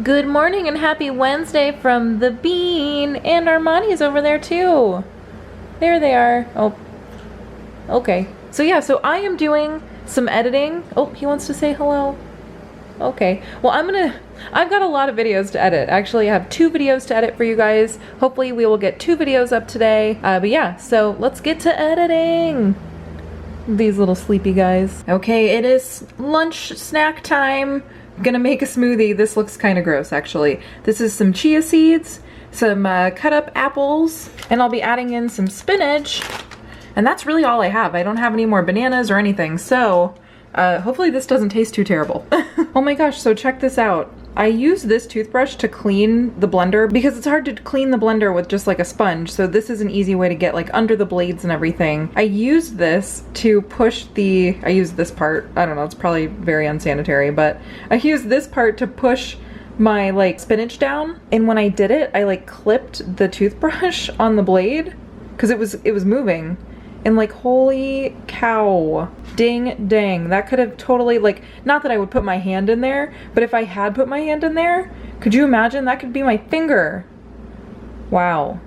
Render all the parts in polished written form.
Good morning and happy Wednesday from the Bean, and Armani's over there too. There they are. Oh, okay. So yeah, so I am doing some editing. Oh, he wants to say hello. Okay. Well, I've got a lot of videos to edit. Actually, I have 2 videos to edit for you guys. Hopefully we will get 2 videos up today. But yeah, so let's get to editing. These little sleepy guys. Okay, it is lunch snack time. Gonna make a smoothie. This looks kind of gross, actually. This is some chia seeds, some cut up apples, and I'll be adding in some spinach. And that's really all I have. I don't have any more bananas or anything, so hopefully this doesn't taste too terrible. Oh my gosh, so check this out. I use this toothbrush to clean the blender because it's hard to clean the blender with just like a sponge, so this is an easy way to get like under the blades and everything. I use this to push I use this part, I don't know, it's probably very unsanitary, but I use this part to push my like spinach down, and when I did it, I like clipped the toothbrush on the blade because it was moving. And like, holy cow, ding dang, that could have totally, like, not that I would put my hand in there, but if I had put my hand in there, could you imagine? That could be my finger. Wow.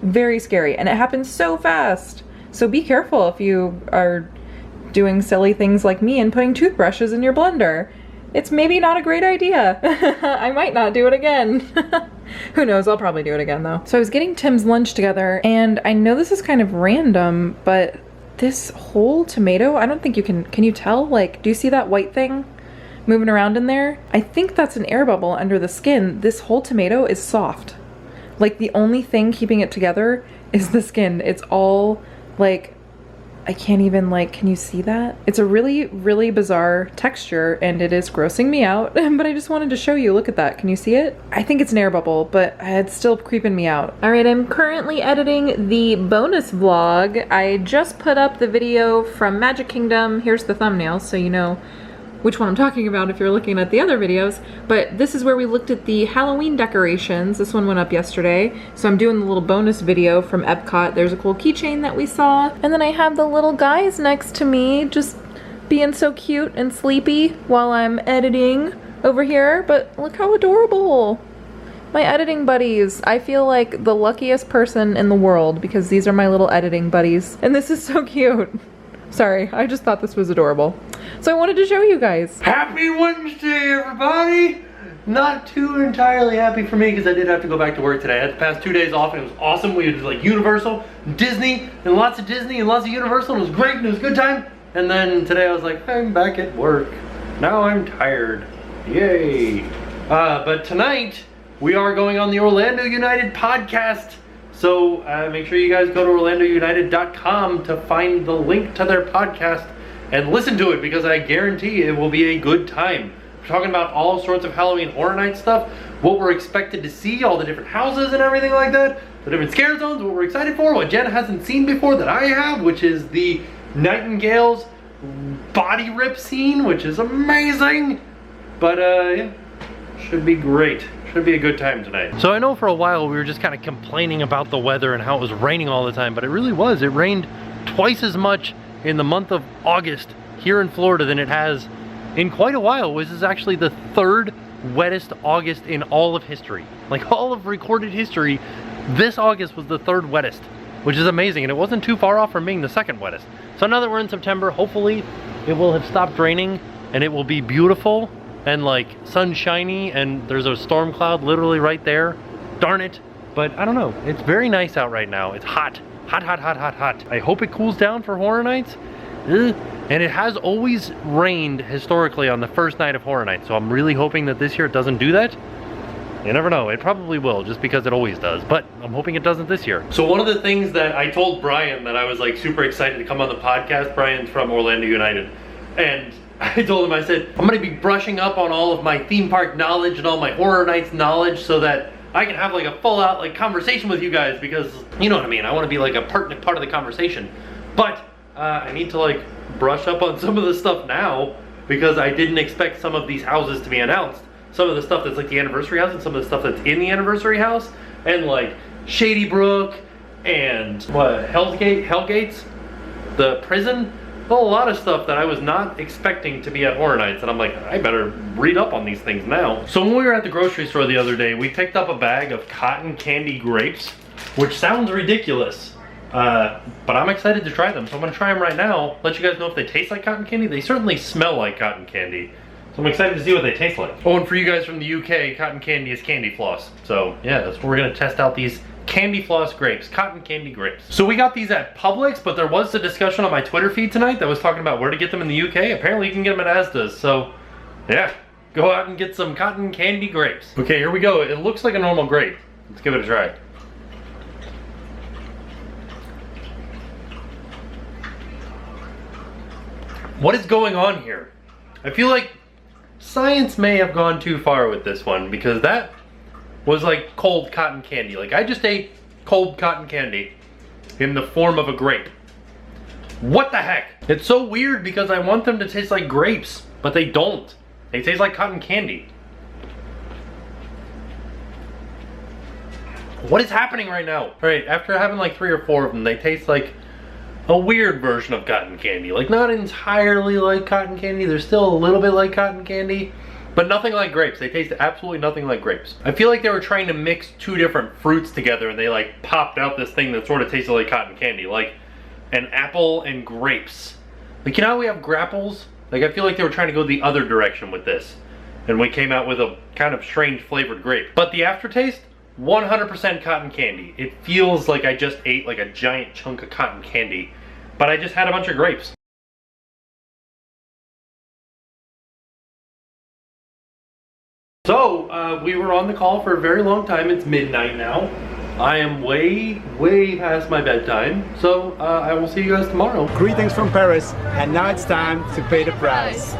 Very scary, and it happens so fast. So be careful if you are doing silly things like me and putting toothbrushes in your blender. It's maybe not a great idea. I might not do it again. Who knows, I'll probably do it again though. So I was getting Tim's lunch together, and I know this is kind of random, but this whole tomato, I don't think you can you tell? Like, do you see that white thing moving around in there? I think that's an air bubble under the skin. This whole tomato is soft. Like, the only thing keeping it together is the skin. It's all like, I can't even, like, can you see that? It's a really, really bizarre texture, and it is grossing me out, but I just wanted to show you. Look at that. Can you see it? I think it's an air bubble, but it's still creeping me out. All right, I'm currently editing the bonus vlog. I just put up the video from Magic Kingdom. Here's the thumbnail, so you know which one I'm talking about if you're looking at the other videos, but this is where we looked at the Halloween decorations. This one went up yesterday, so I'm doing the little bonus video from Epcot. There's a cool keychain that we saw, and then I have the little guys next to me just being so cute and sleepy while I'm editing over here, but look how adorable. My editing buddies. I feel like the luckiest person in the world because these are my little editing buddies, and this is so cute. Sorry, I just thought this was adorable. So I wanted to show you guys. Happy Wednesday, everybody! Not too entirely happy for me because I did have to go back to work today. I had the past 2 days off and it was awesome. We did like Universal, Disney, and lots of Universal, and it was great and it was a good time. And then today I was like, I'm back at work. Now I'm tired. Yay. But tonight we are going on the Orlando United podcast. So make sure you guys go to orlandounited.com to find the link to their podcast and listen to it, because I guarantee it will be a good time. We're talking about all sorts of Halloween Horror Night stuff, what we're expected to see, all the different houses and everything like that, the different scare zones, what we're excited for, what Jen hasn't seen before that I have, which is the Nightingale's body rip scene, which is amazing. But yeah, should be great. Should be a good time tonight. So I know for a while we were just kind of complaining about the weather and how it was raining all the time, but it really was. It rained twice as much in the month of August here in Florida than it has in quite a while. This is actually the 3rd wettest August in all of history. Like, all of recorded history, this August was the 3rd wettest, which is amazing, and it wasn't too far off from being the 2nd wettest. So now that we're in September, hopefully it will have stopped raining and it will be beautiful and like sunshiny, and there's a storm cloud literally right there. Darn it. But I don't know, it's very nice out right now. It's hot. Hot, hot, hot, hot, hot. I hope it cools down for Horror Nights. Ugh. And it has always rained historically on the first night of Horror Nights, so I'm really hoping that this year it doesn't do that. You never know, it probably will, just because it always does, but I'm hoping it doesn't this year. So one of the things that I told Brian that I was like super excited to come on the podcast, Brian's from Orlando United, and I told him, I said, I'm gonna be brushing up on all of my theme park knowledge and all my Horror Nights knowledge so that I can have like a full out like conversation with you guys, because you know what I mean, I want to be like a pertinent part of the conversation. But I need to like brush up on some of the stuff now, because I didn't expect some of these houses to be announced. Some of the stuff that's like the anniversary house and some of the stuff that's in the anniversary house, and like Shady Brook and what, Hellgates, the prison. Well, a lot of stuff that I was not expecting to be at Horror Nights, and I'm like, I better read up on these things now. So when we were at the grocery store the other day, we picked up a bag of cotton candy grapes, which sounds ridiculous, but I'm excited to try them. So I'm gonna try them right now, let you guys know if they taste like cotton candy. They certainly smell like cotton candy. So I'm excited to see what they taste like. Oh, and for you guys from the UK, cotton candy is candy floss. So yeah, that's where we're gonna test out these candy floss grapes, cotton candy grapes. So we got these at Publix, but there was a discussion on my Twitter feed tonight that was talking about where to get them in the UK. Apparently you can get them at Asda's, so yeah, go out and get some cotton candy grapes. Okay, here we go. It looks like a normal grape. Let's give it a try. What is going on here? I feel like science may have gone too far with this one, because that was like cold cotton candy. Like, I just ate cold cotton candy in the form of a grape. What the heck? It's so weird because I want them to taste like grapes, but they don't. They taste like cotton candy. What is happening right now? All right, after having like 3 or 4 of them, they taste like a weird version of cotton candy. Like, not entirely like cotton candy. They're still a little bit like cotton candy, but nothing like grapes. They taste absolutely nothing like grapes. I feel like they were trying to mix 2 different fruits together and they like popped out this thing that sort of tasted like cotton candy. Like an apple and grapes. Like, you know how we have grapples? Like, I feel like they were trying to go the other direction with this. And we came out with a kind of strange flavored grape. But the aftertaste, 100% cotton candy. It feels like I just ate like a giant chunk of cotton candy, but I just had a bunch of grapes. So, we were on the call for a very long time. It's midnight now. I am way past my bedtime. So, I will see you guys tomorrow. Greetings from Paris, and now it's time to pay the price.